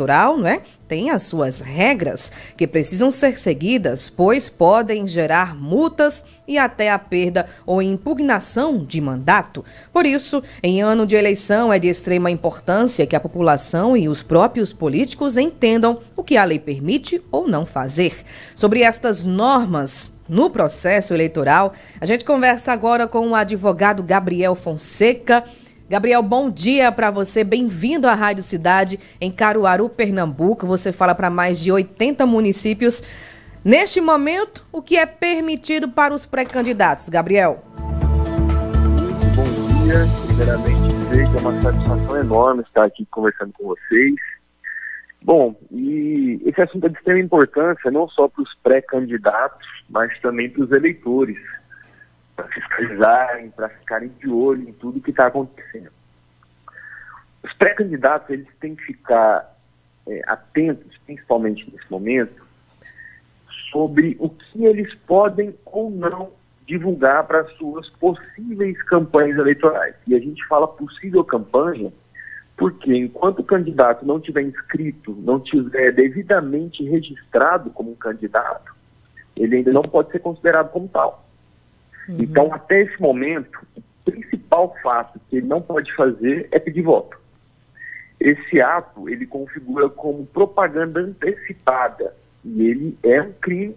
eleitoral, né, tem as suas regras que precisam ser seguidas, pois podem gerar multas e até a perda ou impugnação de mandato. Por isso, em ano de eleição, é de extrema importância que a população e os próprios políticos entendam o que a lei permite ou não fazer. Sobre estas normas no processo eleitoral, a gente conversa agora com o advogado Gabriel Fonseca. Gabriel, bom dia para você, bem-vindo à Rádio Cidade, em Caruaru, Pernambuco. Você fala para mais de 80 municípios. Neste momento, o que é permitido para os pré-candidatos, Gabriel? Muito bom dia, primeiramente dizer que é uma satisfação enorme estar aqui conversando com vocês. Bom, e esse assunto é de extrema importância, não só para os pré-candidatos, mas também para os eleitores, para fiscalizarem, para ficarem de olho em tudo que está acontecendo. Os pré-candidatos, eles têm que ficar atentos, principalmente nesse momento, sobre o que eles podem ou não divulgar para as suas possíveis campanhas eleitorais. E a gente fala possível campanha porque enquanto o candidato não tiver inscrito, não tiver devidamente registrado como um candidato, ele ainda não pode ser considerado como tal. Então, até esse momento, o principal fato que ele não pode fazer é pedir voto. Esse ato, ele configura como propaganda antecipada. E ele é um crime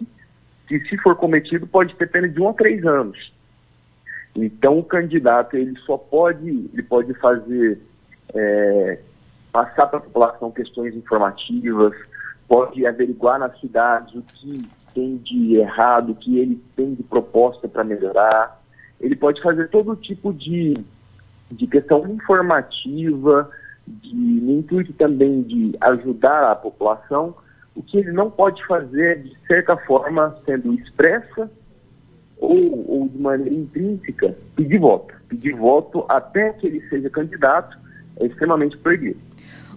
que, se for cometido, pode ter pena de 1 a 3 anos. Então, o candidato, ele pode fazer, passar para a população questões informativas, pode averiguar nas cidades o que tem de errado, o que ele tem de proposta para melhorar. Ele pode fazer todo tipo de questão informativa, no intuito também de ajudar a população. O que ele não pode fazer, de certa forma, sendo expressa ou de maneira intrínseca, pedir voto. Pedir voto até que ele seja candidato é extremamente proibido.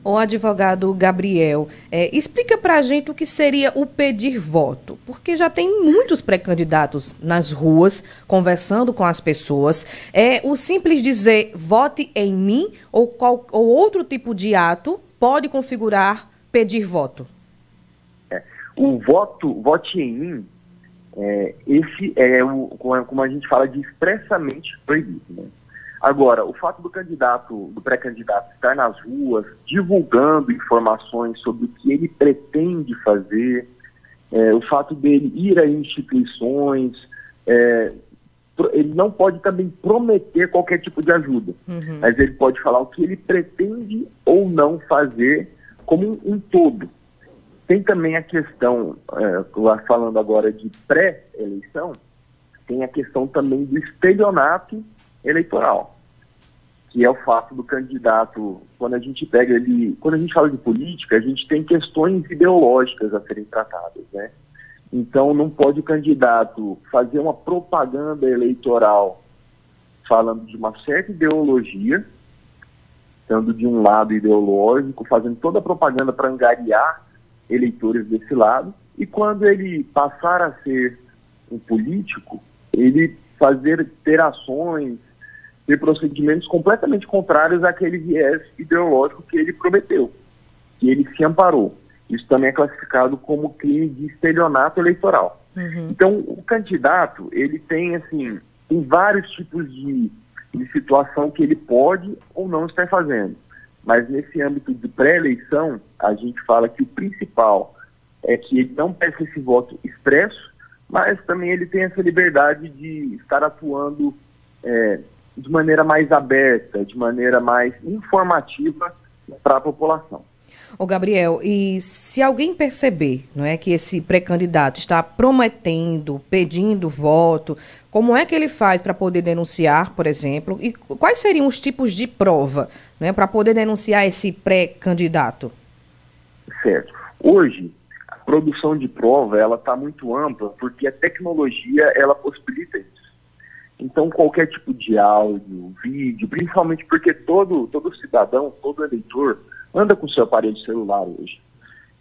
O advogado Gabriel, explica para a gente o que seria o pedir voto, porque já tem muitos pré-candidatos nas ruas, conversando com as pessoas. O simples dizer vote em mim ou outro tipo de ato pode configurar pedir voto? O vote em mim, esse é como a gente fala, de expressamente proibido, né? Agora, o fato do pré-candidato estar nas ruas, divulgando informações sobre o que ele pretende fazer, o fato dele ir a instituições, ele não pode também prometer qualquer tipo de ajuda, mas ele pode falar o que ele pretende ou não fazer como um todo. Tem também a questão, falando agora de pré-eleição, tem a questão também do estelionato eleitoral, que é o fato do candidato, quando a gente fala de política, a gente tem questões ideológicas a serem tratadas, né? Então não pode o candidato fazer uma propaganda eleitoral falando de uma certa ideologia, estando de um lado ideológico, fazendo toda a propaganda para angariar eleitores desse lado, e quando ele passar a ser um político, ele ter ações, ter procedimentos completamente contrários àquele viés ideológico que ele prometeu, que ele se amparou. Isso também é classificado como crime de estelionato eleitoral. Então, o candidato, ele tem vários tipos de situação que ele pode ou não estar fazendo. Mas nesse âmbito de pré-eleição, a gente fala que o principal é que ele não peça esse voto expresso, mas também ele tem essa liberdade de estar atuando de maneira mais aberta, de maneira mais informativa para a população. Ô Gabriel, e se alguém perceber, não é, que esse pré-candidato está prometendo, pedindo voto, como é que ele faz para poder denunciar, por exemplo, e quais seriam os tipos de prova, né, para poder denunciar esse pré-candidato? Certo. Hoje, a produção de prova, ela está muito ampla, porque a tecnologia, ela possibilita isso. Então, qualquer tipo de áudio, vídeo, principalmente porque todo cidadão, todo eleitor, anda com seu aparelho celular hoje.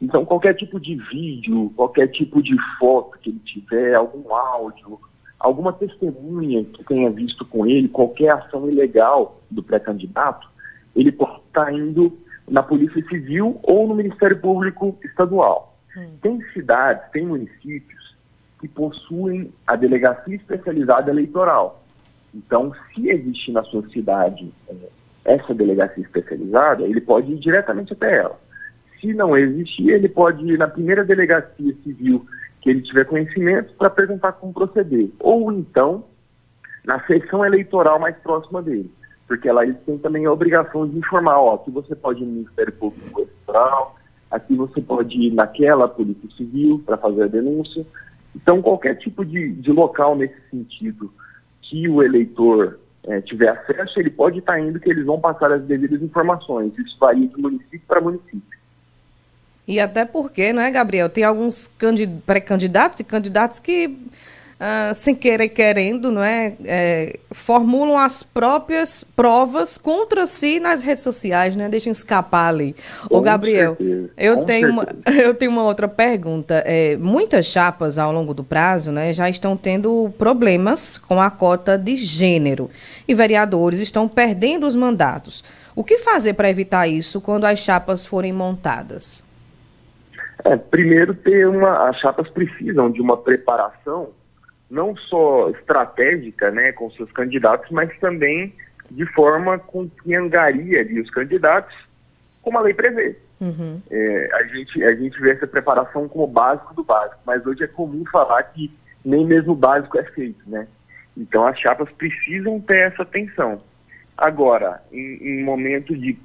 Então, qualquer tipo de vídeo, qualquer tipo de foto que ele tiver, algum áudio, alguma testemunha que tenha visto com ele, qualquer ação ilegal do pré-candidato, ele pode estar indo na Polícia Civil ou no Ministério Público Estadual. Tem cidades, tem municípios que possuem a delegacia especializada eleitoral. Então, se existe na sua cidade essa delegacia especializada, ele pode ir diretamente até ela. Se não existir, ele pode ir na primeira delegacia civil que ele tiver conhecimento para perguntar como proceder. Ou então, na seção eleitoral mais próxima dele. Porque lá eles têm também a obrigação de informar, aqui você pode ir no Ministério Público Eleitoral, aqui você pode ir naquela Polícia Civil para fazer a denúncia. Então, qualquer tipo de local nesse sentido que o eleitor tiver acesso, ele pode estar indo, que eles vão passar as devidas informações. Isso varia de município para município. E até porque, não é, Gabriel, tem alguns pré-candidatos e candidatos que, sem querer querendo, não é, formulam as próprias provas contra si nas redes sociais, né? Deixam escapar ali. Ô, Gabriel, eu tenho uma outra pergunta. Muitas chapas, ao longo do prazo, né, já estão tendo problemas com a cota de gênero. E vereadores estão perdendo os mandatos. O que fazer para evitar isso quando as chapas forem montadas? Primeiro, as chapas precisam de uma preparação não só estratégica, né, com seus candidatos, mas também de forma com que angaria ali os candidatos, como a lei prevê. Uhum. A gente vê essa preparação como o básico do básico, mas hoje é comum falar que nem mesmo o básico é feito, né? Então as chapas precisam ter essa atenção. Agora, em momento de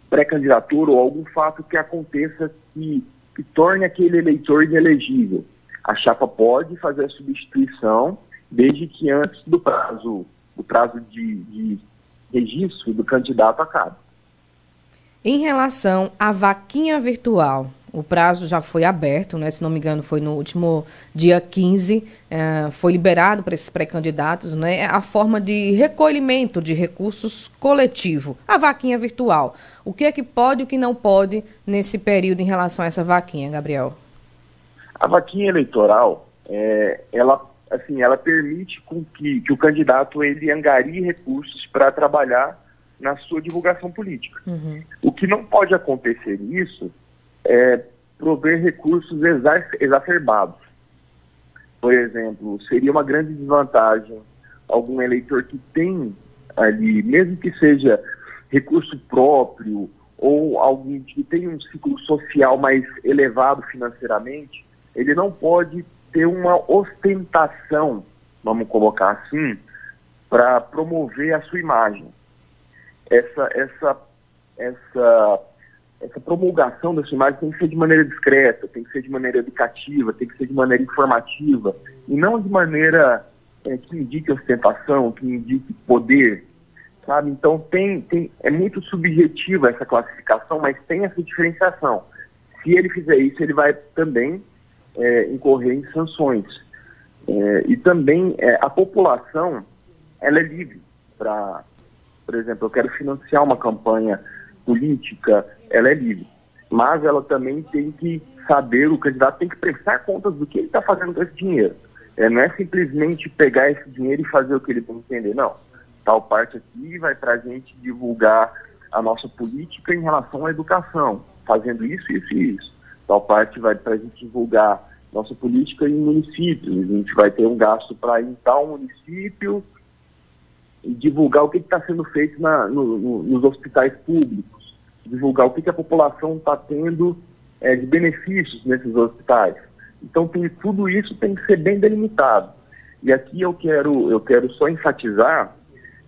pré-candidatura ou algum fato que aconteça que torne aquele eleitor inelegível, a chapa pode fazer a substituição desde que antes do prazo de registro do candidato acabe. Em relação à vaquinha virtual, o prazo já foi aberto, né? Se não me engano, foi no último dia 15, foi liberado para esses pré-candidatos, né? A forma de recolhimento de recursos coletivo, a vaquinha virtual. O que é que pode e o que não pode nesse período em relação a essa vaquinha, Gabriel? A vaquinha eleitoral, ela permite que o candidato ele angarie recursos para trabalhar na sua divulgação política. Uhum. O que não pode acontecer nisso é prover recursos exacerbados. Por exemplo, seria uma grande desvantagem algum eleitor que tem ali, mesmo que seja recurso próprio ou alguém que tem um ciclo social mais elevado financeiramente, ele não pode ter uma ostentação, vamos colocar assim, para promover a sua imagem. Essa promulgação da sua imagem tem que ser de maneira discreta, tem que ser de maneira educativa, tem que ser de maneira informativa, e não de maneira que indique ostentação, que indique poder, sabe? Então é muito subjetiva essa classificação, mas tem essa diferenciação. Se ele fizer isso, ele vai também incorrer em sanções. E também a população, ela é livre para, por exemplo, eu quero financiar uma campanha política, ela é livre. Mas ela também tem que saber, o candidato tem que prestar contas do que ele está fazendo com esse dinheiro. Não é simplesmente pegar esse dinheiro e fazer o que ele tem que entender, não. Tal parte aqui vai para a gente divulgar a nossa política em relação à educação, fazendo isso, isso e isso. Tal parte vai para a gente divulgar nossa política em municípios. A gente vai ter um gasto para ir em tal município e divulgar o que está sendo feito nos hospitais públicos, divulgar o que a população está tendo de benefícios nesses hospitais. Então, tudo isso tem que ser bem delimitado. E aqui eu quero só enfatizar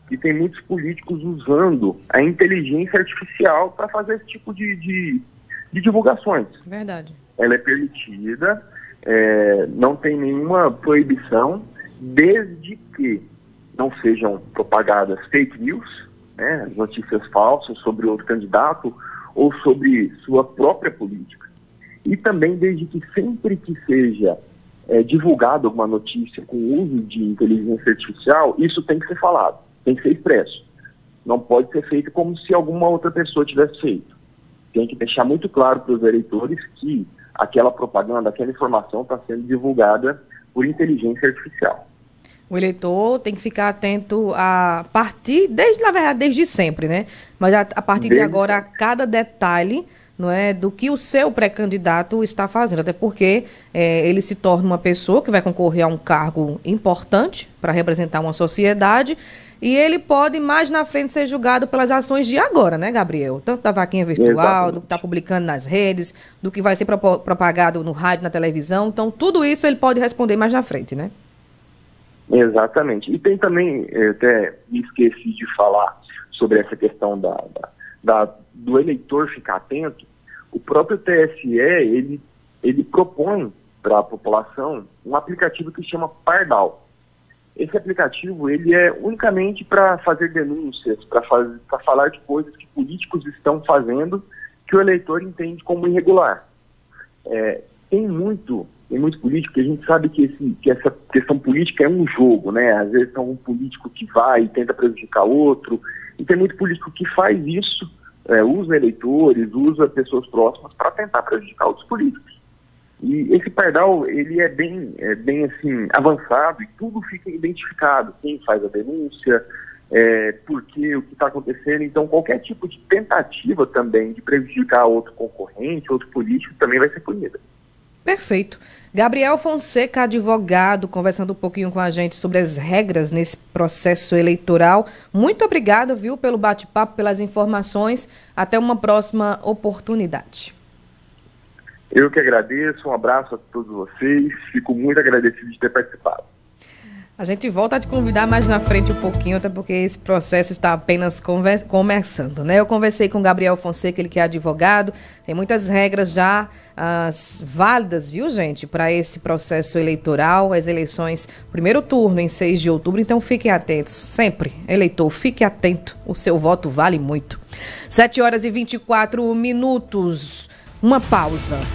que tem muitos políticos usando a inteligência artificial para fazer esse tipo de divulgações. Verdade. Ela é permitida, não tem nenhuma proibição, desde que não sejam propagadas fake news, né, notícias falsas sobre outro candidato ou sobre sua própria política. E também desde que sempre que seja divulgada alguma notícia com uso de inteligência artificial, isso tem que ser falado, tem que ser expresso. Não pode ser feito como se alguma outra pessoa tivesse feito. Tem que deixar muito claro para os eleitores que aquela propaganda, aquela informação está sendo divulgada por inteligência artificial. O eleitor tem que ficar atento a partir, na verdade, desde sempre, né? Mas a partir de agora, a cada detalhe, não é, do que o seu pré-candidato está fazendo. Até porque ele se torna uma pessoa que vai concorrer a um cargo importante para representar uma sociedade e ele pode, mais na frente, ser julgado pelas ações de agora, né, Gabriel? Tanto da vaquinha virtual, exatamente, do que está publicando nas redes, do que vai ser propagado no rádio, na televisão. Então, tudo isso ele pode responder mais na frente, né? Exatamente. E tem também, até me esqueci de falar sobre essa questão do eleitor ficar atento. O próprio TSE, ele propõe para a população um aplicativo que se chama Pardal. Esse aplicativo, ele é unicamente para fazer denúncias, para falar de coisas que políticos estão fazendo que o eleitor entende como irregular. Tem muito político que a gente sabe que essa questão política é um jogo, né? Às vezes tem um político que vai e tenta prejudicar outro, e tem muito político que faz isso, usa eleitores, usa pessoas próximas para tentar prejudicar outros políticos. E esse pardal, ele é bem assim, avançado e tudo fica identificado. Quem faz a denúncia, por quê, o que está acontecendo. Então, qualquer tipo de tentativa também de prejudicar outro concorrente, outro político, também vai ser punida. Perfeito. Gabriel Fonseca, advogado, conversando um pouquinho com a gente sobre as regras nesse processo eleitoral. Muito obrigada, viu, pelo bate-papo, pelas informações. Até uma próxima oportunidade. Eu que agradeço, um abraço a todos vocês. Fico muito agradecido de ter participado. A gente volta a te convidar mais na frente um pouquinho, até porque esse processo está apenas começando, né? Eu conversei com o Gabriel Fonseca, ele que é advogado, tem muitas regras já válidas, viu, gente, para esse processo eleitoral, as eleições, primeiro turno em 6 de outubro, então fiquem atentos, sempre, eleitor, fique atento, o seu voto vale muito. 7h24, uma pausa.